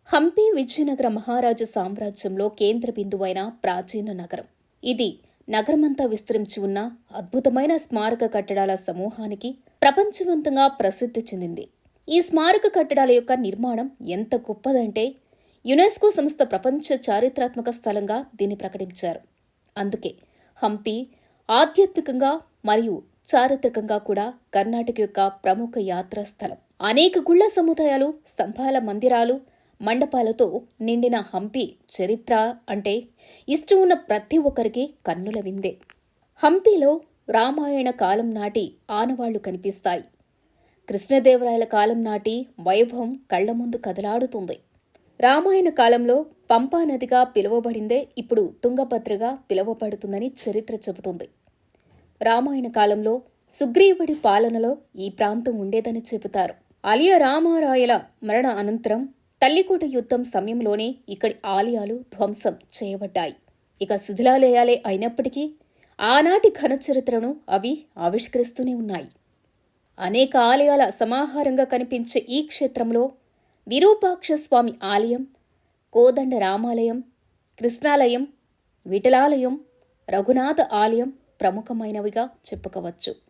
హంపి విజయనగర మహారాజు సామ్రాజ్యంలో కేంద్ర బిందువైన ప్రాచీన నగరం. ఇది నగరమంతా విస్తరించి ఉన్న అద్భుతమైన స్మారక కట్టడాల సమూహానికి ప్రపంచవంతంగా ప్రసిద్ధి చెందింది. ఈ స్మారక కట్టడాల యొక్క నిర్మాణం ఎంత గొప్పదంటే యునెస్కో సంస్థ ప్రపంచ చారిత్రాత్మక స్థలంగా దీన్ని ప్రకటించారు. అందుకే హంపి ఆధ్యాత్మికంగా మరియు చారిత్రకంగా కూడా కర్ణాటక యొక్క ప్రముఖ యాత్రా స్థలం. అనేక గుళ్ల సముదాయాలు, స్తంభాల మందిరాలు, మండపాలతో నిండిన హంపి చరిత్ర అంటే ఇష్టం ఉన్న ప్రతి ఒక్కరికి కన్నుల విందే. హంపిలో రామాయణ కాలం నాటి ఆనవాళ్లు కనిపిస్తాయి. కృష్ణదేవరాయల కాలం నాటి వైభవం కళ్ల ముందు కదలాడుతుంది. రామాయణ కాలంలో పంపా నదిగా పిలువబడిందే ఇప్పుడు తుంగభద్రగా పిలువబడుతుందని చరిత్ర చెబుతుంది. రామాయణ కాలంలో సుగ్రీవుడి పాలనలో ఈ ప్రాంతం ఉండేదని చెబుతారు. అలియ రామారాయల మరణ అనంతరం తల్లికోట యుద్ధం సమయంలోనే ఇక్కడి ఆలయాలు ధ్వంసం చేయబడ్డాయి. ఇక శిథిలాలయాలే అయినప్పటికీ ఆనాటి ఘన చరిత్రను అవి ఆవిష్కరిస్తూనే ఉన్నాయి. అనేక ఆలయాల సమాహారంగా కనిపించే ఈ క్షేత్రంలో విరూపాక్ష స్వామి ఆలయం, కోదండ రామాలయం, కృష్ణాలయం, విఠలాలయం, రఘునాథ ఆలయం ప్రముఖమైనవిగా చెప్పుకోవచ్చు.